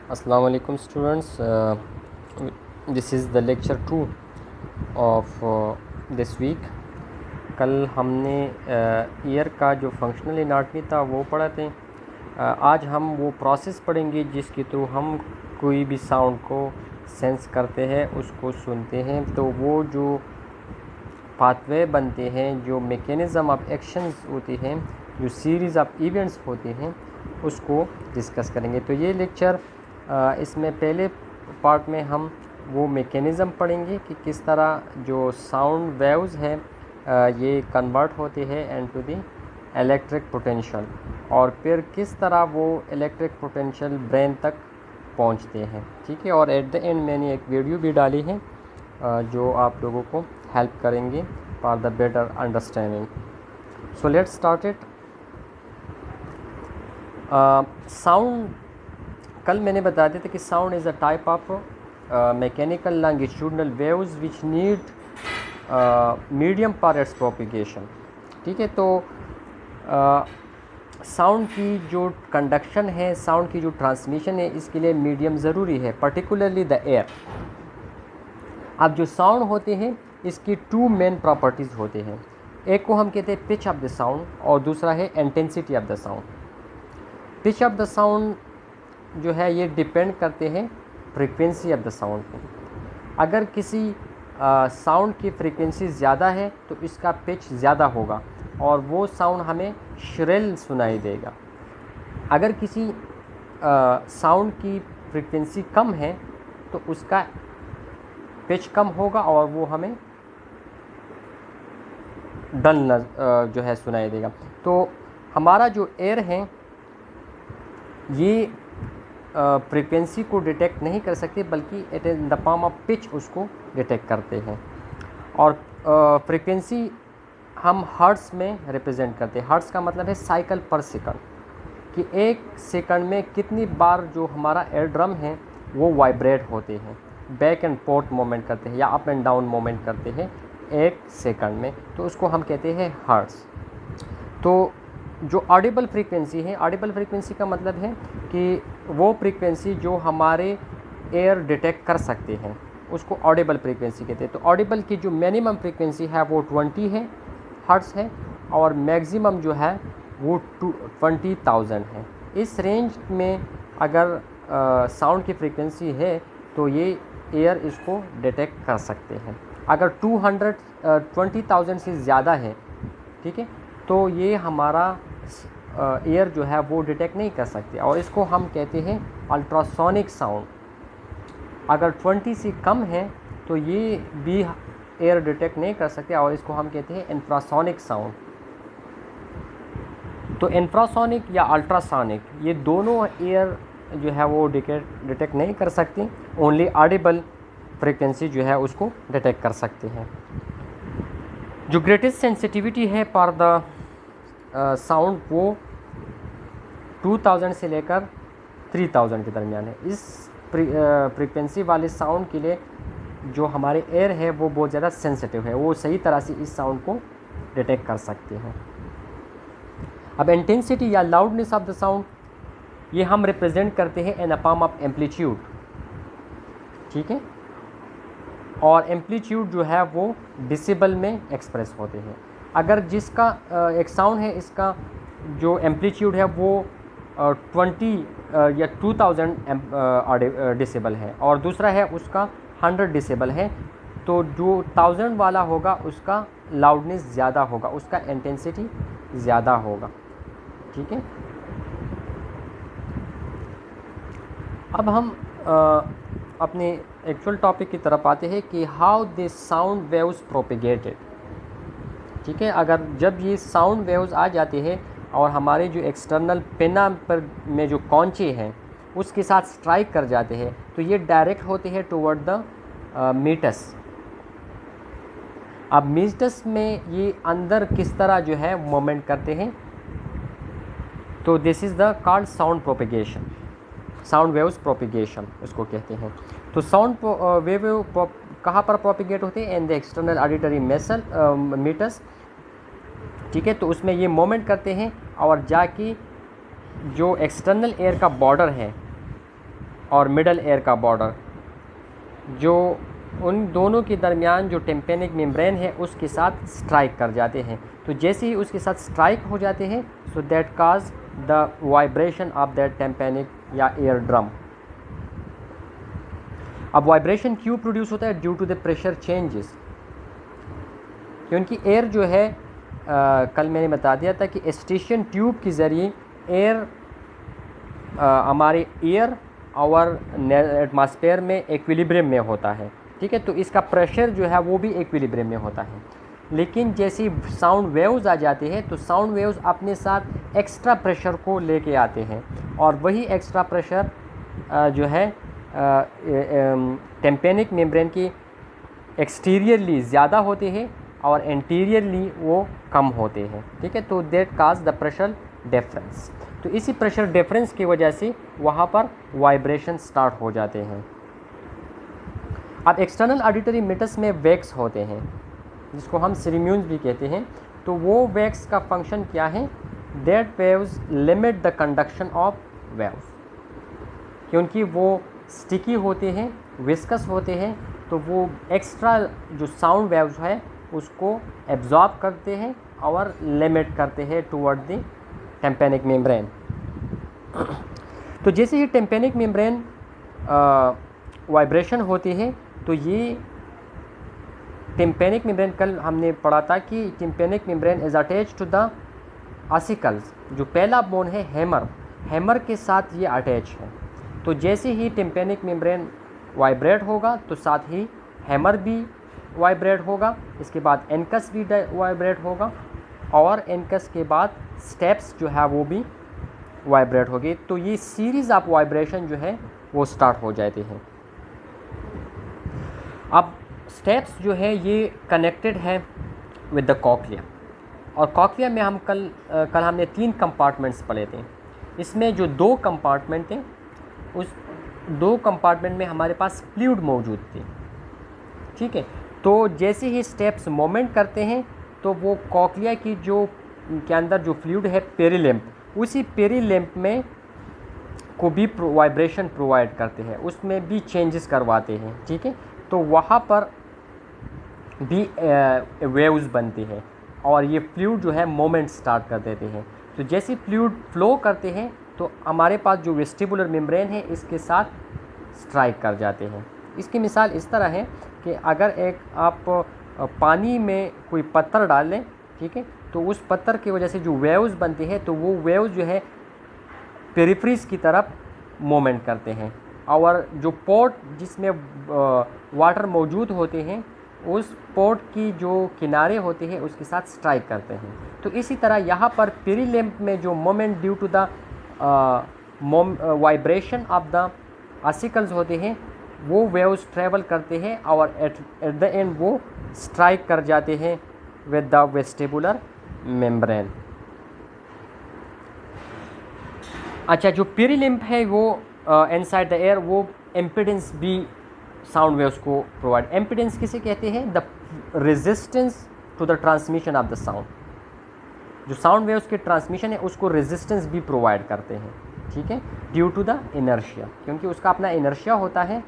Assalamu alaikum students. This is the lecture 2 of this week. कल हमने year का जो फंक्शनल एनाटमी था वो पढ़ा थे। आज हम वो प्रोसेस पढ़ेंगे जिसके थ्रू हम कोई भी साउंड को सेंस करते हैं, उसको सुनते हैं। तो वो जो पाथवे बनते हैं, जो मैकेनिज़्म ऑफ एक्शंस होते हैं, जो सीरीज़ ऑफ इवेंट्स होते हैं, उसको डिस्कस करेंगे। तो ये लेक्चर इसमें पहले पार्ट में हम वो मैकेनिज़्म पढ़ेंगे कि किस तरह जो साउंड वेव्स हैं ये कन्वर्ट होते हैं इनटू द इलेक्ट्रिक पोटेंशियल, और फिर किस तरह वो इलेक्ट्रिक पोटेंशियल ब्रेन तक पहुंचते हैं। ठीक है, और एट द एंड मैंने एक वीडियो भी डाली है जो आप लोगों को हेल्प करेंगे for the better understanding. So let's start it. Sound, कल मैंने बताया था कि sound is a type of mechanical longitudinal waves which need medium for its propagation. ठीक है, तो साउंड की जो कंडक्शन है, साउंड की जो ट्रांसमिशन है, इसके लिए मीडियम ज़रूरी है, पर्टिकुलरली द एयर। अब जो साउंड होते हैं इसकी टू मेन प्रॉपर्टीज़ होते हैं। एक को हम कहते हैं पिच ऑफ द साउंड और दूसरा है intensity of the sound. Pitch of the sound जो है ये डिपेंड करते हैं फ्रीक्वेंसी ऑफ द साउंड पे। अगर किसी साउंड की फ्रीक्वेंसी ज़्यादा है तो इसका पिच ज़्यादा होगा और वो साउंड हमें श्रिल सुनाई देगा। अगर किसी साउंड की फ्रीक्वेंसी कम है तो उसका पिच कम होगा और वो हमें डल जो है सुनाई देगा। तो हमारा जो एयर है ये फ्रीक्वेंसी को डिटेक्ट नहीं कर सकते, बल्कि it is in the form of pitch उसको डिटेक्ट करते हैं। और फ्रीक्वेंसी हम हर्ट्ज़ में रिप्रेजेंट करते हैं। हर्ट्ज़ का मतलब है साइकिल पर सेकंड, कि एक सेकंड में कितनी बार जो हमारा एयर ड्रम है वो वाइब्रेट होते हैं, बैक एंड फोर्थ मोमेंट करते हैं या अप एंड डाउन मोमेंट करते हैं एक सेकंड में, तो उसको हम कहते हैं हर्ट्ज़। तो जो ऑडिबल फ्रीक्वेंसी है, ऑडिबल फ्रीक्वेंसी का मतलब है कि वो फ्रीक्वेंसी जो हमारे एयर डिटेक्ट कर सकते हैं उसको ऑडिबल फ्रीक्वेंसी कहते हैं। तो ऑडिबल की जो मिनिमम फ्रीक्वेंसी है वो 20 है, हर्ट्ज़ है, और मैक्सिमम जो है वो 20,000 है। इस रेंज में अगर साउंड की फ्रीक्वेंसी है तो ये एयर इसको डिटेक्ट कर सकते हैं। अगर 20,000 से ज़्यादा है, ठीक है, तो ये हमारा एयर जो है वो डिटेक्ट नहीं कर सकते और इसको हम कहते हैं अल्ट्रासोनिक साउंड। अगर 20 से कम है तो ये भी एयर डिटेक्ट नहीं कर सकते और इसको हम कहते हैं इंफ्रासोनिक साउंड। तो इंफ्रासोनिक या अल्ट्रासोनिक ये दोनों एयर जो है वो डिटेक्ट नहीं कर सकती, ओनली ऑडिबल फ्रीक्वेंसी जो है उसको डिटेक्ट कर सकते हैं। जो ग्रेटेस्ट सेंसिटिविटी है फॉर द साउंड वो 2000 से लेकर 3000 के दरमियान है। इस फ्रीक्वेंसी वाले साउंड के लिए जो हमारे एयर है वो बहुत ज़्यादा सेंसिटिव है, वो सही तरह से इस साउंड को डिटेक्ट कर सकते हैं। अब इंटेंसिटी या लाउडनेस ऑफ द साउंड ये हम रिप्रेजेंट करते हैं इन अ फॉर्म ऑफ एम्पलीट्यूड। ठीक है, और एम्पलीट्यूड जो है वो डिसिबल में एक्सप्रेस होते हैं। अगर जिसका एक साउंड है इसका जो एम्पलीट्यूड है वो 20 या 2000 डिसिबल है और दूसरा है उसका 100 डिसिबल है, तो जो 1000 वाला होगा उसका लाउडनेस ज़्यादा होगा, उसका इंटेंसिटी ज़्यादा होगा। ठीक है, अब हम अपने एक्चुअल टॉपिक की तरफ आते हैं कि how this sound waves propagated. ठीक है, अगर जब ये साउंड वेव्स आ जाते हैं और हमारे जो एक्सटर्नल पेना पर में जो कॉन्चे हैं उसके साथ स्ट्राइक कर जाते हैं तो ये डायरेक्ट होते हैं टुवर्ड द मीटस। अब मीटस में ये अंदर किस तरह जो है मोमेंट करते हैं, तो this is the called sound propagation, sound waves propagation उसको कहते हैं। तो साउंड वेव कहाँ पर प्रोपिगेट होते हैं? In the external auditory meatus. ठीक है, तो उसमें ये मोमेंट करते हैं और जाके जो एक्सटर्नल एयर का बॉर्डर है और मिडल एयर का बॉर्डर, जो उन दोनों के दरमियान जो टिम्पैनिक मेम्ब्रेन है उसके साथ स्ट्राइक कर जाते हैं। तो जैसे ही उसके साथ स्ट्राइक हो जाते हैं, so that cause the vibration of that tympanic या एयर ड्रम। अब वाइब्रेशन क्यों प्रोड्यूस होता है? Due to the pressure changes, क्योंकि एयर जो है कल मैंने बता दिया था कि एस्टिशियन ट्यूब के ज़रिए एयर हमारे एयर और एटमॉस्फेयर में एक्विलिब्रियम में होता है, ठीक है। तो इसका प्रेशर जो है वो भी एक्विलिब्रियम में होता है। लेकिन जैसे साउंड वेव्स आ जाते हैं तो साउंड वेव्स अपने साथ एक्स्ट्रा प्रेशर को लेके आते हैं, और वही एक्स्ट्रा प्रेशर जो है टिम्पैनिक मेम्ब्रेन की एक्सटीरियरली ज़्यादा होते हैं और इंटीरियरली वो कम होते हैं, ठीक है। तो that cause the pressure difference. तो इसी प्रेशर डिफरेंस की वजह से वहाँ पर वाइब्रेशन स्टार्ट हो जाते हैं। अब एक्सटर्नल ऑडिटरी मीटर्स में वैक्स होते हैं, जिसको हम सेरेम्यून्स भी कहते हैं। तो वो वैक्स का फंक्शन क्या है? That waves limit the conduction of waves, क्योंकि वो स्टिकी होते हैं, विस्कस होते हैं, तो वो एक्स्ट्रा जो साउंड वेव्स है उसको एब्जॉर्ब करते हैं और लिमिट करते हैं टुवर्ड द टिम्पैनिक मेम्ब्रेन। तो जैसे ही टिम्पैनिक मेम्ब्रेन वाइब्रेशन होती है, तो ये टिम्पैनिक मेम्ब्रेन, कल हमने पढ़ा था कि tympanic membrane is attach to the ossicles. जो पहला बोन है हैमर के साथ ये अटैच है। तो जैसे ही टिम्पैनिक मेम्ब्रेन वाइब्रेट होगा तो साथ ही हैमर भी वाइब्रेट होगा, इसके बाद एनकस भी वाइब्रेट होगा, और एनकस के बाद स्टेप्स जो है वो भी वाइब्रेट होगी। तो ये सीरीज़ ऑफ वाइब्रेशन जो है वो स्टार्ट हो जाते हैं। अब स्टेप्स जो है ये कनेक्टेड है विद द कॉक्लिया, और कॉक्लिया में हम कल हमने 3 कंपार्टमेंट्स पढ़े थे। इसमें जो 2 कंपार्टमेंट थे, उस 2 कंपार्टमेंट में हमारे पास फ्लूइड मौजूद थे, ठीक है। तो जैसे ही स्टेप्स मोमेंट करते हैं तो वो कॉक्लिया की जो के अंदर जो फ्लूइड है पेरिलिम्फ, उसी पेरिलिम्फ में को भी वाइब्रेशन प्रोवाइड करते हैं, उसमें भी चेंजेस करवाते हैं, ठीक है। तो वहाँ पर भी वेव्स बनती हैं और ये फ्लूइड जो है मोमेंट स्टार्ट कर देते हैं। तो जैसे फ्लूइड फ्लो करते हैं तो हमारे पास जो वेस्टिबुलर मेम्ब्रेन है इसके साथ स्ट्राइक कर जाते हैं। इसकी मिसाल इस तरह है कि अगर एक आप पानी में कोई पत्थर डाल लें, ठीक है, तो उस पत्थर की वजह से जो वेव्स बनती है तो वो वेव्स जो है पेरिफ्रीज की तरफ मोमेंट करते हैं, और जो पोर्ट जिसमें वाटर मौजूद होते हैं उस पोर्ट की जो किनारे होते हैं उसके साथ स्ट्राइक करते हैं। तो इसी तरह यहाँ पर पेरिलिम्फ में जो moment due to the vibration of the ossicles होते हैं वो वेव्स ट्रेवल करते हैं और एट द एंड वो स्ट्राइक कर जाते हैं विद द वेस्टिबुलर मेम्ब्रेन। अच्छा, जो पेरिलिम्फ है वो इनसाइड द एयर वो एम्पिडेंस भी साउंड वेव्स को प्रोवाइड। एम्पिडेंस किसे कहते हैं? The resistance to the transmission of the sound. जो साउंड वेव्स के ट्रांसमिशन है उसको रेजिस्टेंस भी प्रोवाइड करते हैं, ठीक है, ड्यू टू द इनर्शिया, क्योंकि उसका अपना इनर्शिया होता है,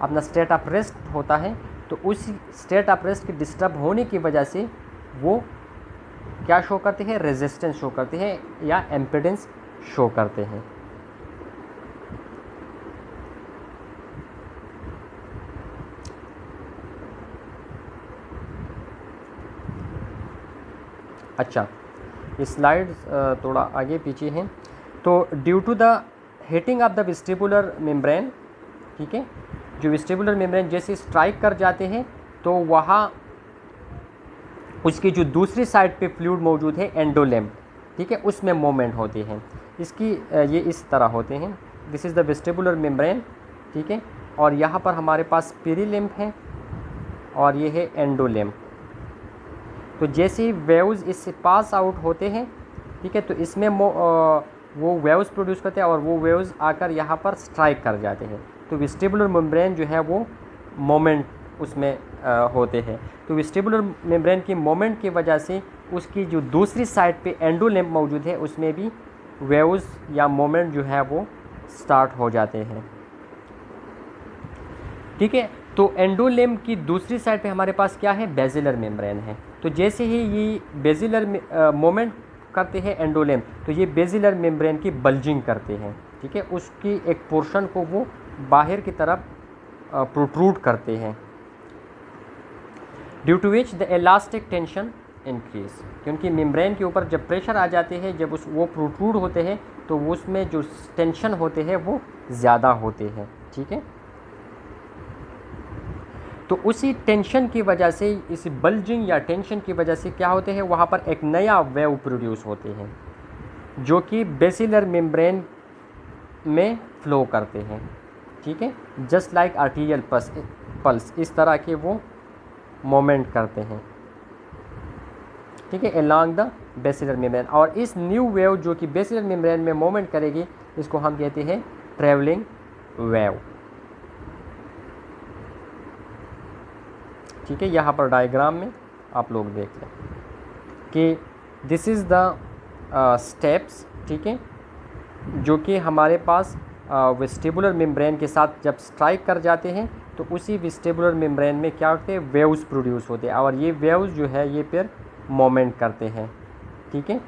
अपना स्टेट ऑफ रेस्ट होता है। तो उस स्टेट ऑफ रेस्ट के डिस्टर्ब होने की वजह से वो क्या शो करते हैं? रेजिस्टेंस शो करते हैं या एम्पिडेंस शो करते हैं। अच्छा, ये स्लाइड्स थोड़ा आगे पीछे हैं। तो due to the heating of the vestibular membrane, ठीक है, जो वेस्टिबुलर मेम्ब्रेन जैसे स्ट्राइक कर जाते हैं तो वहाँ उसकी जो दूसरी साइड पे फ्लूइड मौजूद है एंडोलिम्फ, ठीक है, उसमें मूवमेंट होती हैं। इसकी ये इस तरह होते हैं। This is the vestibular membrane, ठीक है, और यहाँ पर हमारे पास पेरिलिम्फ है और ये है एंडोलिम्फ। तो जैसे ही वेव्स इससे पास आउट होते हैं, ठीक है, तो इसमें वो वेव्स प्रोड्यूस करते हैं और वो वेव्स आकर यहाँ पर स्ट्राइक कर जाते हैं। तो वेस्टिबुलर मेम्ब्रेन जो है वो मोमेंट उसमें होते हैं। तो वेस्टिबुलर मेम्ब्रेन की मोमेंट की वजह से उसकी जो दूसरी साइड पे एंडोलिम्फ मौजूद है उसमें भी वेव्स या मोमेंट जो है वो स्टार्ट हो जाते हैं। ठीक है। तो एंडोलिम्ब की दूसरी साइड पे हमारे पास क्या है, बेसिलर मेम्ब्रेन है। तो जैसे ही ये बेसिलर मोमेंट करते हैं एंडोलिम्ब, तो ये बेसिलर मेम्ब्रेन की बल्जिंग करते हैं, ठीक है, उसकी एक पोर्शन को वो बाहर की तरफ प्रोट्रूड करते हैं, due to which the elastic tension increase, क्योंकि मेम्ब्रेन के ऊपर जब प्रेशर आ जाते हैं, जब वो प्रोट्रूड होते हैं, तो उसमें जो टेंशन होते हैं वो ज़्यादा होते हैं, ठीक है। तो उसी टेंशन की वजह से, इस बल्जिंग या टेंशन की वजह से क्या होते हैं, वहाँ पर एक नया वेव प्रोड्यूस होते हैं जो कि बेसिलर मेम्ब्रेन में फ्लो करते हैं, ठीक है, जस्ट लाइक आर्टीरियल पल्स, इस तरह के वो मोमेंट करते हैं, ठीक है, अलोंग द बेसिलर मेम्ब्रेन। और इस न्यू वेव जो कि बेसिलर मेम्ब्रेन में मोमेंट करेगी, इसको हम कहते हैं ट्रैवलिंग वेव, ठीक है। यहाँ पर डायग्राम में आप लोग देख लें कि दिस इज़ द स्टेप्स, ठीक है, जो कि हमारे पास वेस्टिबुलर मेम्ब्रेन के साथ जब स्ट्राइक कर जाते हैं, तो उसी वेस्टिबुलर मेम्ब्रेन में क्या होते हैं, वेव्स प्रोड्यूस होते हैं, और ये वेव्स जो है ये फिर मोमेंट करते हैं, ठीक है,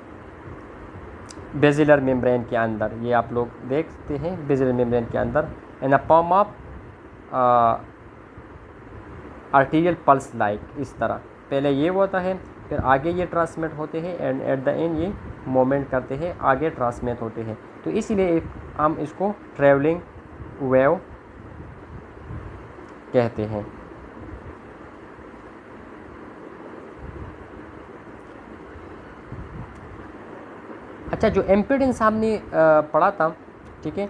बेसिलर मेम्ब्रेन के अंदर। ये आप लोग देखते हैं बेसिलर मेम्ब्रेन के अंदर in a form of arterial pulse, like इस तरह पहले ये होता है, फिर आगे ये ट्रांसमिट होते हैं, एंड एट द एंड ये मोमेंट करते हैं, आगे ट्रांसमिट होते हैं। तो इसलिए हम इसको ट्रैवलिंग वेव कहते हैं। अच्छा, जो एम्पिडेंस हमने पढ़ा था, ठीक है,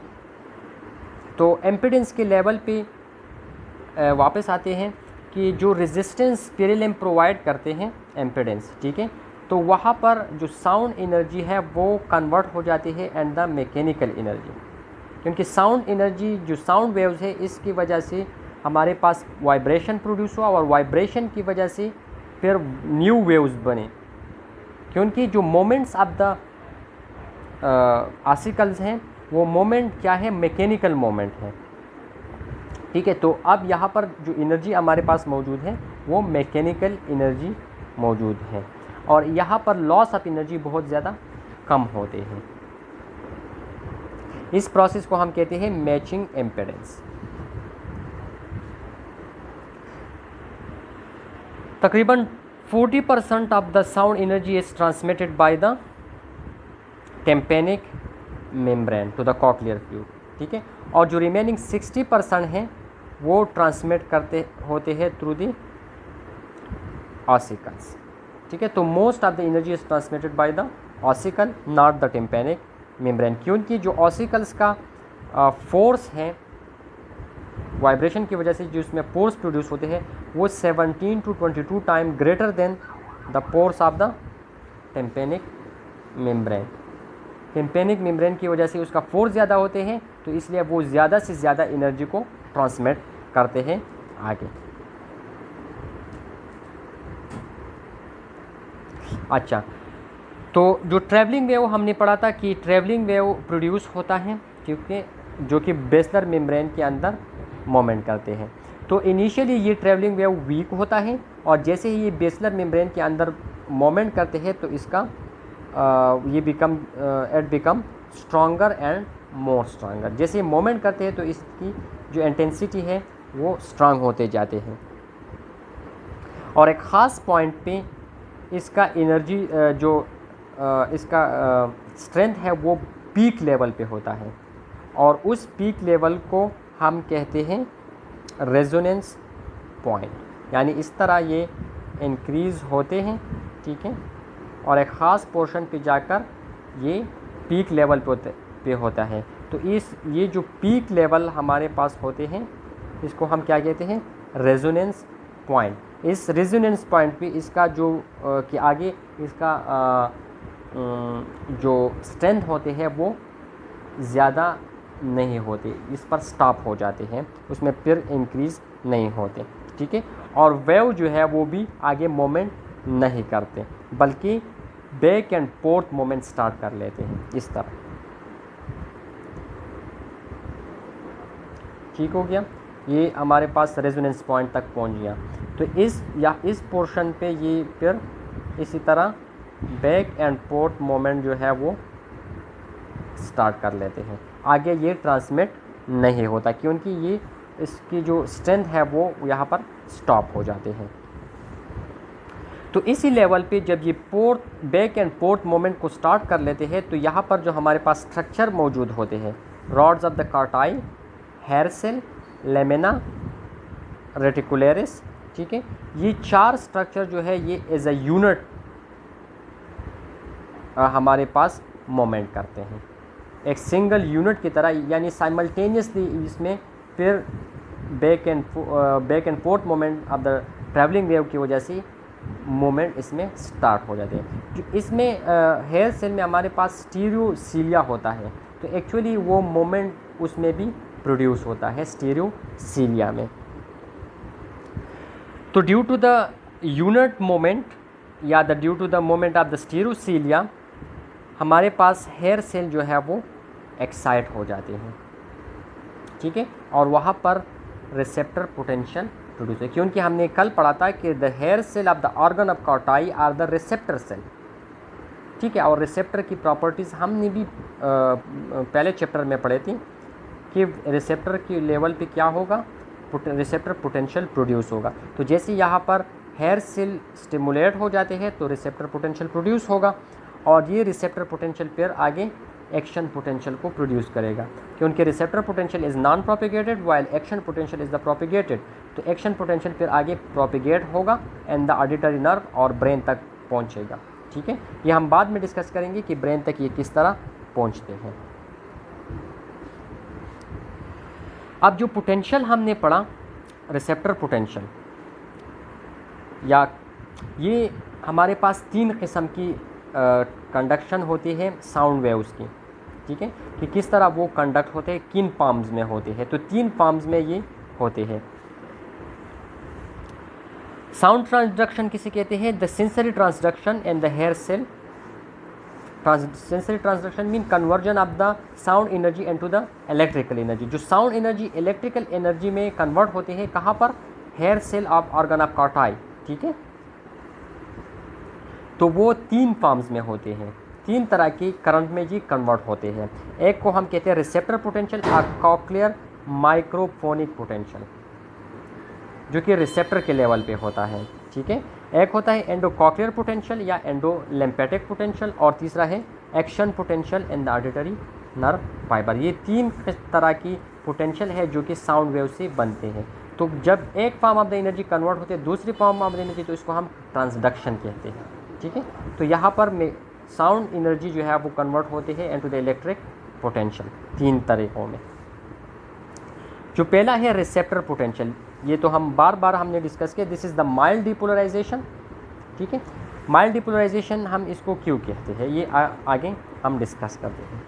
तो एम्पिडेंस के लेवल पे वापस आते हैं कि जो रेजिस्टेंस पेरिलम प्रोवाइड करते हैं एम्पिडेंस, ठीक है, तो वहाँ पर जो साउंड एनर्जी है वो कन्वर्ट हो जाती है एंड द मैकेनिकल एनर्जी, क्योंकि साउंड एनर्जी जो साउंड वेव्स है, इसकी वजह से हमारे पास वाइब्रेशन प्रोड्यूस हुआ, और वाइब्रेशन की वजह से फिर न्यू वेव्स बने, क्योंकि जो मोमेंट्स ऑफ द आर्टिकल्स हैं वो मोमेंट क्या है, मैकेनिकल मोमेंट है, ठीक है। तो अब यहाँ पर जो एनर्जी हमारे पास मौजूद है वो मैकेनिकल एनर्जी मौजूद है, और यहाँ पर लॉस ऑफ एनर्जी बहुत ज़्यादा कम होते हैं। इस प्रोसेस को हम कहते हैं मैचिंग एम्पिडेंस। तकरीबन 40% of the sound energy is transmitted by the tympanic membrane to the cochlear fluid, ठीक है, और जो रिमेनिंग 60% हैं वो ट्रांसमिट करते होते हैं थ्रू द ऑसिकल्स, ठीक है। तो most of the energy is transmitted by the ossicle, not the tympanic membrane, क्योंकि जो ऑसिकल्स का फोर्स है वाइब्रेशन की वजह से जो इसमें फोर्स प्रोड्यूस होते हैं वो 17 to 22 time greater than the force of the tympanic membrane. Tympanic membrane की वजह से उसका फोर्स ज़्यादा होते हैं, तो इसलिए वो ज़्यादा से ज़्यादा एनर्जी को ट्रांसमिट करते हैं आगे। अच्छा, तो जो ट्रैवलिंग वेव हमने पढ़ा था कि ट्रैवलिंग वेव प्रोड्यूस होता है, क्योंकि जो कि बेसिलर मेम्ब्रेन के अंदर मोमेंट करते हैं। तो इनिशियली ये ट्रैवलिंग वेव वीक होता है, और जैसे ही ये बेसिलर मेम्ब्रेन के अंदर मोमेंट करते हैं तो इसका ये become stronger and more stronger. जैसे मोमेंट करते हैं तो इसकी जो इंटेंसिटी है वो स्ट्रांग होते जाते हैं, और एक ख़ास पॉइंट पे इसका एनर्जी इसका स्ट्रेंथ है वो पीक लेवल पे होता है, और उस पीक लेवल को हम कहते हैं रेजोनेंस पॉइंट। यानी इस तरह ये इंक्रीज़ होते हैं, ठीक है, और एक ख़ास पोर्शन पे जाकर ये पीक लेवल पे होता है। तो ये जो पीक लेवल हमारे पास होते हैं इसको हम क्या कहते हैं, रेजोनेंस पॉइंट। इस रेजोनेंस पॉइंट पे इसका जो कि आगे इसका जो स्ट्रेंथ होते हैं वो ज़्यादा नहीं होते, इस पर स्टॉप हो जाते हैं, उसमें फिर इंक्रीज़ नहीं होते, ठीक है। और वेव जो है वो भी आगे मोमेंट नहीं करते, बल्कि back and fourth moment start कर लेते हैं, इस तरह। ठीक हो गया। ये हमारे पास रेजोनेंस पॉइंट तक पहुंच गया। तो इस पोर्शन पे ये फिर इसी तरह बैक एंड फोर्थ मोमेंट जो है वो स्टार्ट कर लेते हैं। आगे ये ट्रांसमिट नहीं होता क्योंकि ये इसकी जो स्ट्रेंथ है वो यहाँ पर स्टॉप हो जाते हैं। तो इसी लेवल पे जब ये बैक एंड फोर्थ मोमेंट को स्टार्ट कर लेते हैं तो यहाँ पर जो हमारे पास स्ट्रक्चर मौजूद होते हैं, rods of the Corti, hair cell, lamina, reticularis, ठीक है, ये 4 स्ट्रक्चर जो है ये एज अ यूनिट हमारे पास मोमेंट करते हैं, एक सिंगल यूनिट की तरह, यानी साइमल्टेनियसली इसमें फिर back and fourth moment of the travelling wave की वजह से मोमेंट इसमें स्टार्ट हो जाते हैं। इसमें हेयर सेल में हमारे पास स्टीरियोसीलिया होता है, तो एक्चुअली वो मोमेंट उसमें भी प्रोड्यूस होता है स्टीरियोसीलिया में। तो due to the unit moment या due to the moment of the stereocilia हमारे पास हेयर सेल जो है वो एक्साइट हो जाते हैं, ठीक है, और वहाँ पर रिसेप्टर पोटेंशियल प्रोड्यूस है, क्योंकि हमने कल पढ़ा था कि the hair cell of the organ of Corti are the receptor cell, ठीक है, और रिसेप्टर की प्रॉपर्टीज़ हमने भी पहले चैप्टर में पढ़े थी कि रिसेप्टर की लेवल पे क्या होगा, रिसेप्टर पोटेंशियल प्रोड्यूस होगा। तो जैसे यहाँ पर हेयर सेल स्टिमुलेट हो जाते हैं तो रिसेप्टर पोटेंशियल प्रोड्यूस होगा, और ये रिसेप्टर पोटेंशियल फिर आगे एक्शन पोटेंशियल को प्रोड्यूस करेगा, क्योंकि receptor potential is non propagated while action potential is the propagated. तो एक्शन पोटेंशियल फिर आगे प्रोपिगेट होगा एंड द ऑडिटरी नर्व और ब्रेन तक पहुंचेगा, ठीक है। ये हम बाद में डिस्कस करेंगे कि ब्रेन तक ये किस तरह पहुंचते हैं। अब जो पोटेंशियल हमने पढ़ा रिसेप्टर पोटेंशियल, या ये हमारे पास 3 किस्म की कंडक्शन होती है साउंड वेव्स की, ठीक है, कि किस तरह वो कंडक्ट होते हैं, किन फॉर्म्स में होते हैं। तो 3 फॉर्म्स में ये होते हैं। साउंड ट्रांसडक्शन किसे कहते हैं? The sensory transduction and the hair cell sensory transduction mean conversion of the sound energy into the electrical energy. जो साउंड एनर्जी इलेक्ट्रिकल एनर्जी में कन्वर्ट होते हैं, कहाँ पर? Hair cell of organ of Corti, ठीक है। तो वो 3 फॉर्म्स में होते हैं, 3 तरह की करंट में जी कन्वर्ट होते हैं। एक को हम कहते हैं रिसेप्टर पोटेंशियल और कॉक्लियर माइक्रोफोनिक पोटेंशियल, जो कि रिसेप्टर के लेवल पे होता है, ठीक है। एक होता है एंडोकॉक्लियर पोटेंशियल या एंडोलिम्फेटिक पोटेंशियल, और तीसरा है action potential in the auditory nerve fibre. ये 3 तरह की पोटेंशियल है जो कि साउंड वेव से बनते हैं। तो जब एक form of the energy convert होते हैं दूसरी फॉर्म ऑफ द एनर्जी, तो इसको हम ट्रांसडक्शन कहते हैं, ठीक है। तो यहाँ पर साउंड एनर्जी जो है वो कन्वर्ट होते हैं इनटू द इलेक्ट्रिक पोटेंशियल 3 तरीक़ों में। जो पहला है रिसेप्टर पोटेंशियल, ये तो हम बार बार हमने डिस्कस किया, this is the mild depolarization, ठीक है। माइल्ड डिपोलराइजेशन हम इसको क्यों कहते हैं, ये आगे हम डिस्कस करते हैं।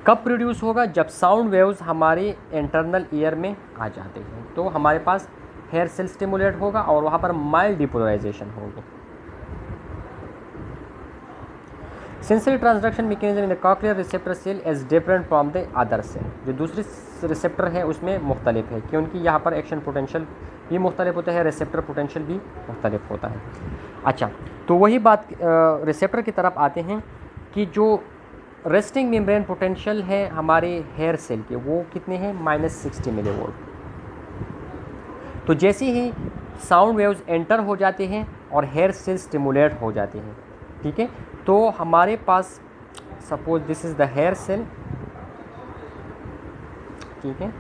कब प्रोड्यूस होगा? जब साउंड वेव्स हमारे इंटरनल ईयर में आ जाते हैं, तो हमारे पास हेयर सेल स्टिमुलेट होगा और वहाँ पर माइल्ड डिपोलराइजेशन होगी। Sensory transduction mechanism in the cochlear receptor cell is different from the other cell. जो दूसरी रिसेप्टर है उसमें मुख्तलिफ है, क्योंकि यहाँ पर एक्शन पोटेंशियल भी मुख्तलिफ होता है, रिसेप्टर पोटेंशियल भी मुख्तलिफ होता है। अच्छा, तो वही बात रिसेप्टर की तरफ आते हैं कि जो रेस्टिंग मेम्ब्रेन पोटेंशियल है हमारे हेयर सेल के, वो कितने हैं? -60 मिलीवोल्ट। तो जैसे ही साउंड वेव्स एंटर हो जाते हैं और हेयर सेल स्टिमुलेट हो जाते हैं, ठीक है, तो हमारे पास suppose this is the hair cell, ठीक है।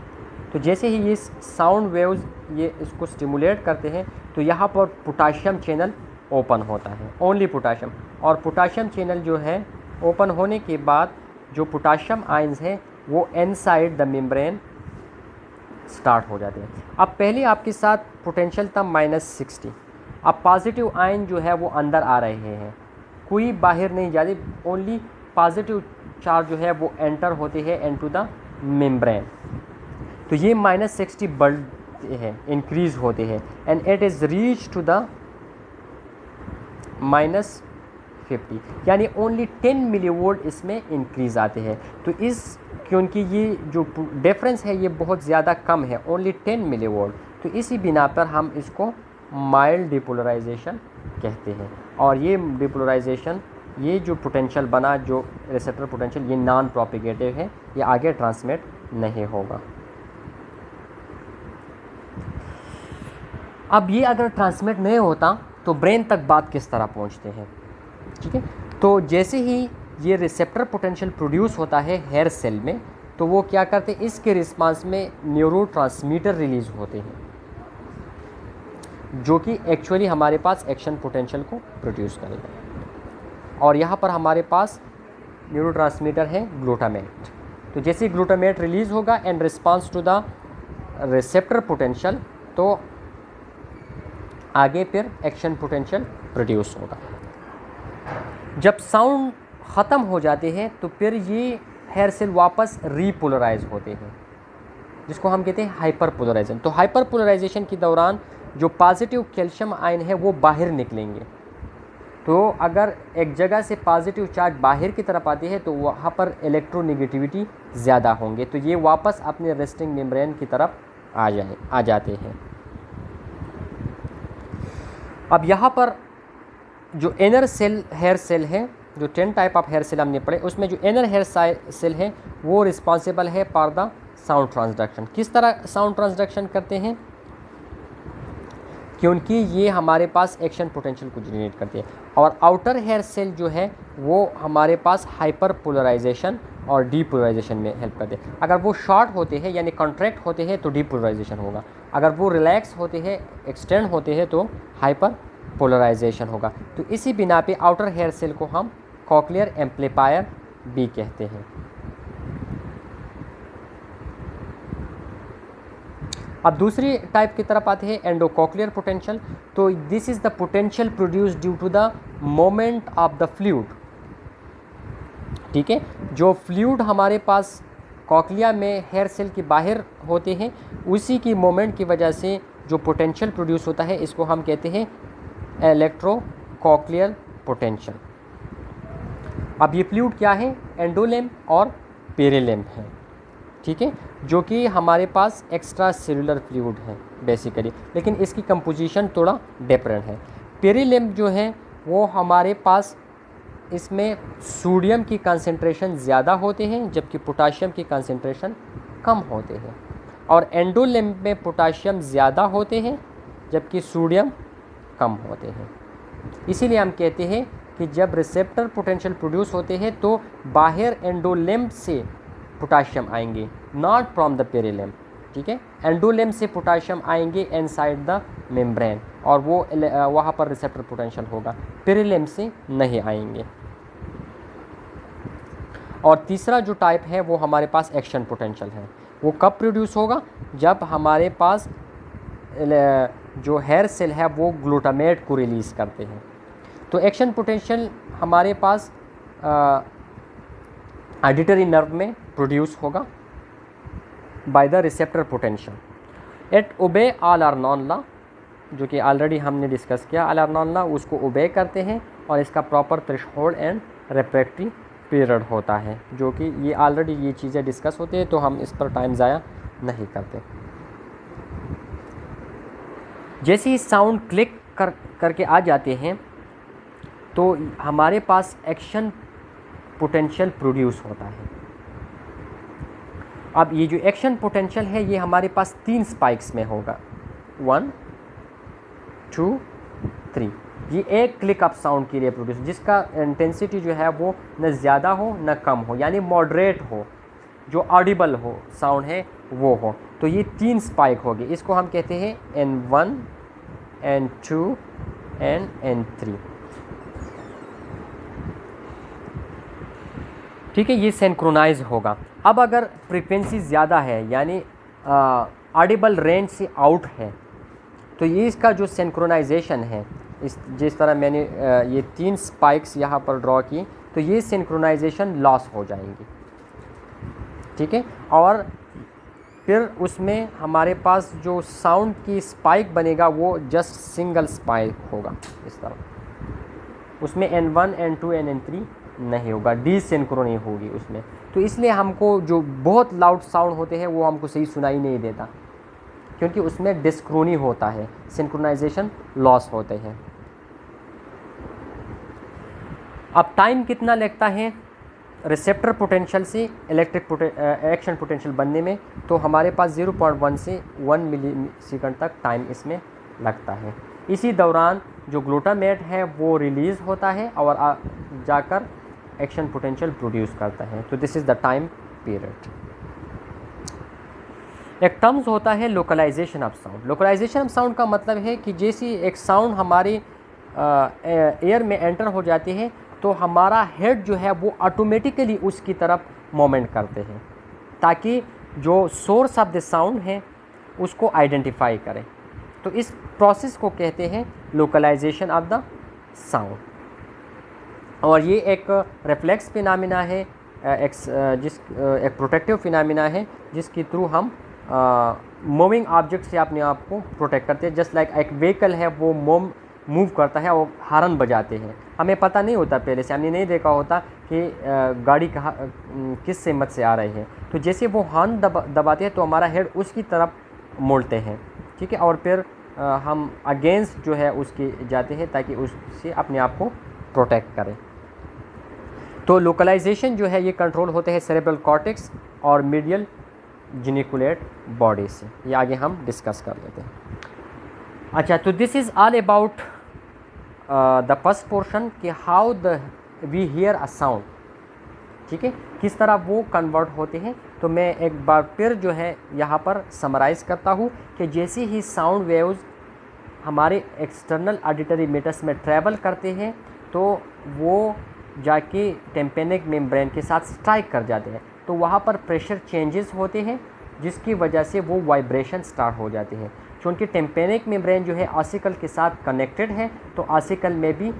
तो जैसे ही ये साउंड वेव्स ये इसको स्टिमुलेट करते हैं तो यहाँ पर पोटाशियम चैनल ओपन होता है, ओनली पोटाशियम, और पोटाशियम चैनल जो है ओपन होने के बाद जो पोटाशियम आयंस हैं वो इनसाइड द मेम्ब्रेन स्टार्ट हो जाते हैं। अब पहले आपके साथ पोटेंशियल था -60, अब पॉजिटिव आयन जो है वो अंदर आ रहे हैं, कोई बाहर नहीं जाती, ओनली पॉजिटिव चार्ज जो है वो एंटर होते हैं इनटू द मेम्ब्रेन। तो ये -60 बढ़ते हैं, इंक्रीज होते हैं, and it is reach to the 50, यानी ओनली 10 मिलीवोल्ट इसमें इंक्रीज़ आते हैं। तो क्योंकि ये जो डिफरेंस है ये बहुत ज़्यादा कम है, ओनली 10 मिलीवोल्ट, तो इसी बिना पर हम इसको माइल्ड डिपोलराइजेशन कहते हैं। और ये डिपोलराइजेशन, ये जो पोटेंशियल बना, जो रिसेप्टर पोटेंशियल, ये नॉन प्रोपिगेटिव है, ये आगे ट्रांसमिट नहीं होगा। अब ये अगर ट्रांसमिट नहीं होता तो ब्रेन तक बात किस तरह पहुंचते हैं, ठीक है। तो जैसे ही ये रिसेप्टर पोटेंशियल प्रोड्यूस होता है हेयर सेल में, तो वो क्या करते हैं, इसके रिस्पांस में न्यूरोट्रांसमीटर रिलीज होते हैं, जो कि एक्चुअली हमारे पास एक्शन पोटेंशियल को प्रोड्यूस करेगा। और यहाँ पर हमारे पास न्यूरोट्रांसमीटर है ग्लूटामेट। तो जैसे ही ग्लूटामेट रिलीज होगा and response to the receptor potential, तो आगे फिर एक्शन पोटेंशियल प्रोड्यूस होगा। जब साउंड ख़त्म हो जाते हैं तो फिर ये हेयर सेल वापस रीपोलराइज होते हैं, जिसको हम कहते हैं हाइपर पोलराइजेशन। तो हाइपर पोलराइजेशन के दौरान जो पॉजिटिव कैल्शियम आयन है वो बाहर निकलेंगे। तो अगर एक जगह से पॉजिटिव चार्ज बाहर की तरफ आती है तो वहाँ पर इलेक्ट्रोनेगेटिविटी ज़्यादा होंगे, तो ये वापस अपने रेस्टिंग मेम्ब्रेन की तरफ आ जाते हैं। अब यहाँ पर जो इनर सेल हेयर सेल है, जो 10 टाइप ऑफ हेयर सेल हमने पढ़े, उसमें जो इनर हेयर सेल है वो रिस्पॉन्सिबल है फॉर द साउंड ट्रांसडक्शन। किस तरह साउंड ट्रांसडक्शन करते हैं, क्योंकि ये हमारे पास एक्शन पोटेंशियल को जनरेट करते हैं। और आउटर हेयर सेल जो है वो हमारे पास हाइपर पोलराइजेशन और डीपोलराइजेशन में हेल्प करते हैं। अगर वो शॉर्ट होते हैं यानी कॉन्ट्रैक्ट होते हैं तो डीपोलराइजेशन होगा, अगर वो रिलैक्स होते हैं, एक्सटेंड होते हैं, तो हाइपर पोलराइजेशन होगा। तो इसी बिना पे आउटर हेयर सेल को हम कॉक्लियर एम्पलीफायर भी कहते हैं। अब दूसरी टाइप की तरफ आते हैं, एंडोकॉक्लियर पोटेंशियल। तो this is the potential produced due to the moment of the fluid, ठीक है। जो फ्लूइड हमारे पास कॉक्लिया में हेयर सेल के बाहर होते हैं, उसी की मोमेंट की वजह से जो पोटेंशियल प्रोड्यूस होता है, इसको हम कहते हैं इलेक्ट्रोकॉक्लियर पोटेंशियल। अब ये फ्लूइड क्या है, एंडोलेम और पेरिलेम है, ठीक है, जो कि हमारे पास एक्स्ट्रा सेलुलर फ्लूइड है बेसिकली, लेकिन इसकी कंपोजिशन थोड़ा डिफरेंट है। पेरिलेम जो है वो हमारे पास, इसमें सोडियम की कंसंट्रेशन ज़्यादा होते हैं जबकि पोटाशियम की कंसंट्रेशन कम होते हैं। और एंडोलेम में पोटाशियम ज़्यादा होते हैं जबकि सोडियम कम होते हैं। इसीलिए हम कहते हैं कि जब रिसेप्टर पोटेंशियल प्रोड्यूस होते हैं तो बाहर एंडोलेम से पोटाशियम आएंगे, नॉट फ्रॉम द पेरिलेम, ठीक है। एंडोलेम से पोटाशियम आएंगे इनसाइड द मेम्ब्रेन और वो वहाँ पर रिसेप्टर पोटेंशियल होगा, पेरिलेम से नहीं आएंगे। और तीसरा जो टाइप है वो हमारे पास एक्शन पोटेंशियल है। वो कब प्रोड्यूस होगा, जब हमारे पास जो हेयर सेल है वो ग्लूटामेट को रिलीज़ करते हैं। तो एक्शन पोटेंशियल हमारे पास ऑडिटरी नर्व में प्रोड्यूस होगा by the receptor potential. It obeys all or none law, जो कि ऑलरेडी हमने डिस्कस किया, ऑल आर नॉन लॉ उसको ओबे करते हैं और इसका प्रॉपर थ्रेशोल्ड एंड रेफ्रैक्टरी पीरियड होता है, जो कि ये ऑलरेडी ये चीज़ें डिस्कस होती है, तो हम इस पर टाइम ज़ाया नहीं करते। जैसे ही साउंड क्लिक करके आ जाते हैं तो हमारे पास एक्शन पोटेंशियल प्रोड्यूस होता है। अब ये जो एक्शन पोटेंशियल है ये हमारे पास 3 स्पाइक्स में होगा, 1 2 3। ये एक क्लिक अप साउंड के लिए प्रोड्यूस, जिसका इंटेंसिटी जो है वो न ज़्यादा हो न कम हो, यानी मॉडरेट हो, जो ऑडिबल हो साउंड है वो हो। तो ये 3 स्पाइक होगी, इसको हम कहते हैं N1 N2 एंड N3, ठीक है। ये सिंक्रोनाइज होगा। अब अगर फ्रीक्वेंसी ज़्यादा है यानी ऑडिबल रेंज से आउट है, तो ये इसका जो सिंक्रोनाइजेशन है, जिस तरह मैंने ये 3 स्पाइक्स यहाँ पर ड्रॉ की, तो ये सिंक्रोनाइजेशन लॉस हो जाएंगी, ठीक है। और फिर उसमें हमारे पास जो साउंड की स्पाइक बनेगा वो जस्ट सिंगल स्पाइक होगा इस तरह, उसमें N1 N2 N3 नहीं होगा, डिसिंक्रोनी होगी उसमें। तो इसलिए हमको जो बहुत लाउड साउंड होते हैं वो हमको सही सुनाई नहीं देता, क्योंकि उसमें डिस्क्रोनी होता है, सिंक्रोनाइजेशन लॉस होते हैं। अब टाइम कितना लगता है रिसेप्टर पोटेंशियल से इलेक्ट्रिक एक्शन पोटेंशियल बनने में? तो हमारे पास 0.1 से 1 मिली सेकंड तक टाइम इसमें लगता है। इसी दौरान जो ग्लूटामेट है वो रिलीज़ होता है और जाकर एक्शन पोटेंशियल प्रोड्यूस करता है। तो this is the time period. एक टर्म्स होता है localization of sound. Localization of sound का मतलब है कि जैसी एक साउंड हमारी एयर में एंटर हो जाती है तो हमारा हेड जो है वो ऑटोमेटिकली उसकी तरफ मोमेंट करते हैं, ताकि जो सोर्स ऑफ द साउंड है उसको आइडेंटिफाई करें। तो इस प्रोसेस को कहते हैं लोकलाइजेशन ऑफ द साउंड। और ये एक रिफ्लेक्स फिनोमेना है, एक प्रोटेक्टिव फिनोमेना है, जिसके थ्रू हम मूविंग ऑब्जेक्ट से अपने आप को प्रोटेक्ट करते हैं। जस्ट लाइक एक व्हीकल है वो मूव करता है और हॉर्न बजाते हैं, हमें पता नहीं होता, पहले से हमने नहीं देखा होता कि गाड़ी कहाँ किस हिम्मत से आ रही है। तो जैसे वो हॉर्न दबाते हैं तो हमारा हेड उसकी तरफ मोड़ते हैं, ठीक है, और फिर हम अगेंस्ट जो है उसके जाते हैं ताकि उससे अपने आप को प्रोटेक्ट करें। तो लोकलाइजेशन जो है ये कंट्रोल होते हैं सेरेब्रल कॉर्टेक्स और मीडियल जिनिकुलेट बॉडी से। ये आगे हम डिस्कस कर लेते हैं। अच्छा, तो this is all about the first portion कि how we hear a sound, ठीक है, किस तरह वो कन्वर्ट होते हैं। तो मैं एक बार फिर जो है यहाँ पर समराइज़ करता हूँ कि जैसे ही साउंड वेव्स हमारे एक्सटर्नल ऑडिटरी मीटर्स में ट्रैवल करते हैं तो वो जाके टेम्पेनिक मेम्ब्रेन के साथ स्ट्राइक कर जाते हैं, तो वहाँ पर प्रेशर चेंजेस होते हैं जिसकी वजह से वो वाइब्रेशन स्टार्ट हो जाते हैं। क्योंकि टेम्पेनिक मेम्ब्रेन जो है ऑसिकल के साथ कनेक्टेड है तो ऑसिकल में भी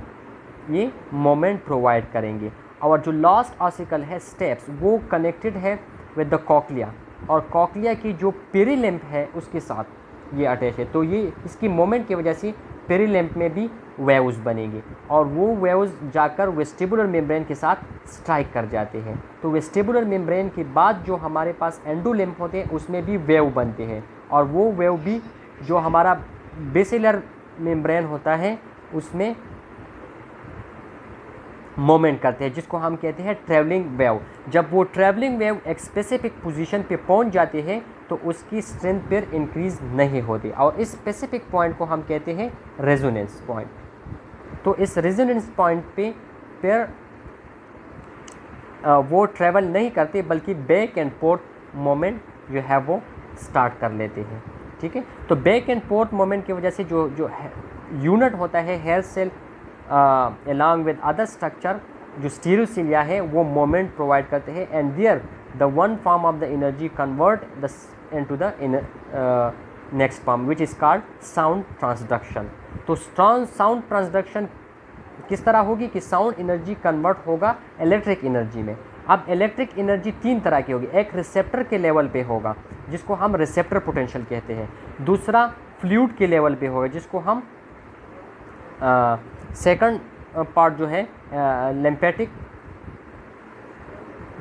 ये मोमेंट प्रोवाइड करेंगे। और जो लास्ट ऑसिकल है स्टेप्स वो कनेक्टेड है विद द कॉक्लिया, और कॉक्लिया की जो पेरिलिम्फ है उसके साथ ये अटैच है। तो ये इसकी मोमेंट की वजह से पेरिलिम्फ में भी वेव्स बनेंगे और वो वेव्स जाकर वेस्टिबुलर मेम्ब्रेन के साथ स्ट्राइक कर जाते हैं। तो वेस्टिबुलर मेम्ब्रेन के बाद जो हमारे पास एंडोलिम्फ होते हैं उसमें भी वेव बनते हैं, और वो वेव भी जो हमारा बेसिलर मेम्ब्रेन होता है उसमें मोमेंट करते हैं, जिसको हम कहते हैं ट्रैवलिंग वेव। जब वो ट्रैवलिंग वेव एक स्पेसिफिक पोजीशन पे पहुंच जाती है तो उसकी स्ट्रेंथ फिर इंक्रीज़ नहीं होती, और इस स्पेसिफिक पॉइंट को हम कहते हैं रेजोनेंस पॉइंट। तो इस रेजोनेंस पॉइंट पे फिर वो ट्रैवल नहीं करते बल्कि बैक एंड फोर्थ मोमेंट जो है वो स्टार्ट कर लेते हैं, ठीक है। तो बैक एंड फोर्थ मोमेंट की वजह से जो यूनिट होता है hair cell along with other structure जो स्टीरियोसिलिया है वो मोमेंट प्रोवाइड करते हैं, and there the one form of the energy convert the into the next form which is called sound transduction. तो साउंड ट्रांसडक्शन किस तरह होगी कि साउंड एनर्जी कन्वर्ट होगा इलेक्ट्रिक एनर्जी में। अब इलेक्ट्रिक एनर्जी तीन तरह की होगी, एक रिसेप्टर के लेवल पे होगा जिसको हम रिसेप्टर पोटेंशियल कहते हैं, दूसरा फ्लूइड के लेवल पे होगा जिसको हम सेकंड पार्ट जो है लिम्फेटिक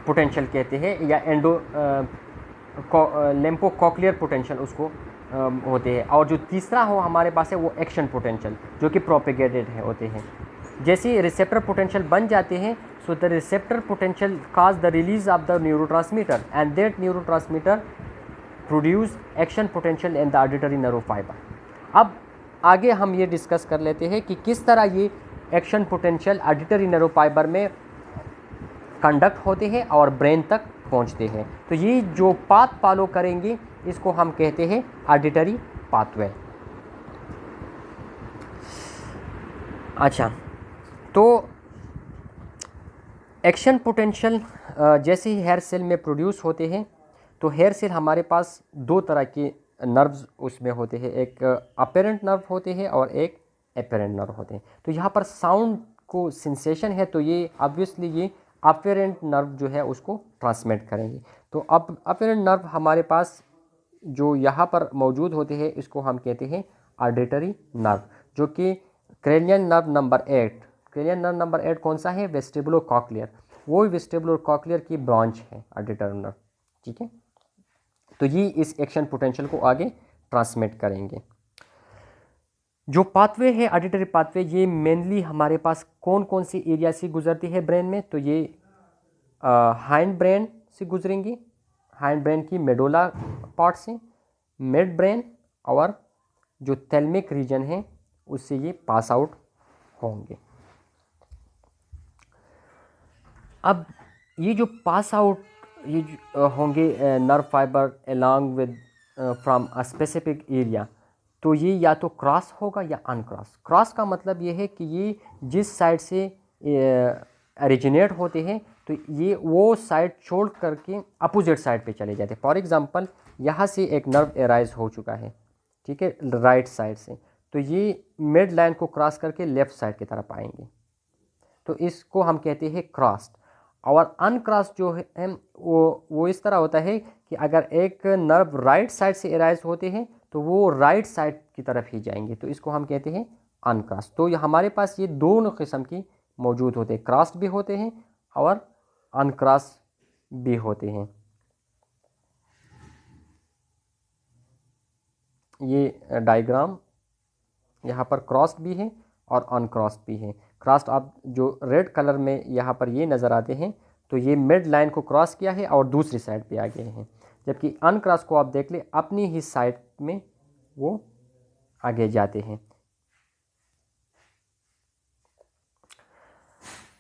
पोटेंशियल कहते हैं, या लिम्फोकॉक्लियर पोटेंशियल उसको होते हैं, और जो तीसरा हो हमारे पास है वो एक्शन पोटेंशियल जो कि प्रोपेगेटेड है होते हैं। जैसे रिसेप्टर पोटेंशियल बन जाते हैं so the receptor potential cause the release of the neurotransmitter and that neurotransmitter produce action potential in the auditory nerve fibre. अब आगे हम ये डिस्कस कर लेते हैं कि किस तरह ये action potential auditory nerve fibre में कंडक्ट होते हैं और ब्रेन तक पहुंचते हैं। तो ये जो पाथ फॉलो करेंगे इसको हम कहते हैं ऑडिटरी पाथवे। अच्छा, तो एक्शन पोटेंशियल जैसे ही हेयर सेल में प्रोड्यूस होते हैं तो हेयर सेल हमारे पास दो तरह के नर्व्स उसमें होते हैं, एक अपेरेंट नर्व होते हैं और एक एपेरेंट नर्व होते हैं। तो यहाँ पर साउंड को सेंसेशन है तो ये ऑब्वियसली ये अपेरेंट नर्व जो है उसको ट्रांसमिट करेंगे। तो अब अपेरेंट नर्व हमारे पास जो यहाँ पर मौजूद होते हैं इसको हम कहते हैं ऑडिटरी नर्व, जो कि cranial nerve number 8 cranial nerve number 8 कौन सा है? वेस्टिबुलो कॉक्लियर, वो वेस्टिबुलो कॉक्लियर की ब्रांच है ऑडिटरी नर्व, ठीक है। तो ये इस एक्शन पोटेंशियल को आगे ट्रांसमिट करेंगे। जो पाथवे है ऑडिटरी पाथवे, ये मेनली हमारे पास कौन कौन सी एरिया से गुजरती है ब्रेन में? तो ये हाइंड ब्रेन से गुजरेंगी, हाइंड ब्रेन की मेडोला पार्ट से, मिड ब्रेन और जो थैलेमिक रीजन है उससे ये पास आउट होंगे। अब ये जो पास आउट ये होंगे nerve fibre along with from a specific area, तो ये या तो क्रॉस होगा या अनक्रॉस। क्रॉस का मतलब ये है कि ये जिस साइड से ओरिजिनेट होते हैं तो ये वो साइड छोड़ करके अपोजिट साइड पे चले जाते हैं। फॉर एग्जांपल यहाँ से एक नर्व एराइज हो चुका है, ठीक है, राइट साइड से, तो ये मिड लाइन को क्रॉस करके लेफ्ट साइड की तरफ आएंगे, तो इसको हम कहते हैं क्रॉस्ड। और अनक्रॉस जो है वो इस तरह होता है कि अगर एक नर्व राइट साइड से एराइज होते हैं तो वो राइट साइड की तरफ ही जाएंगे, तो इसको हम कहते हैं अनक्रॉस। तो ये हमारे पास ये दोनों किस्म की मौजूद होते हैं, क्रॉस्ड भी होते हैं और अनक्रॉस भी होते हैं। ये डायग्राम यहाँ पर क्रॉस्ड भी है और अनक्रॉस्ड भी है। क्रॉस्ड आप जो रेड कलर में यहाँ पर ये नज़र आते हैं तो ये मिड लाइन को क्रॉस किया है और दूसरी साइड पे आ गए हैं, जबकि अनक्रॉस को आप देख ले अपनी ही साइड में वो आगे जाते हैं।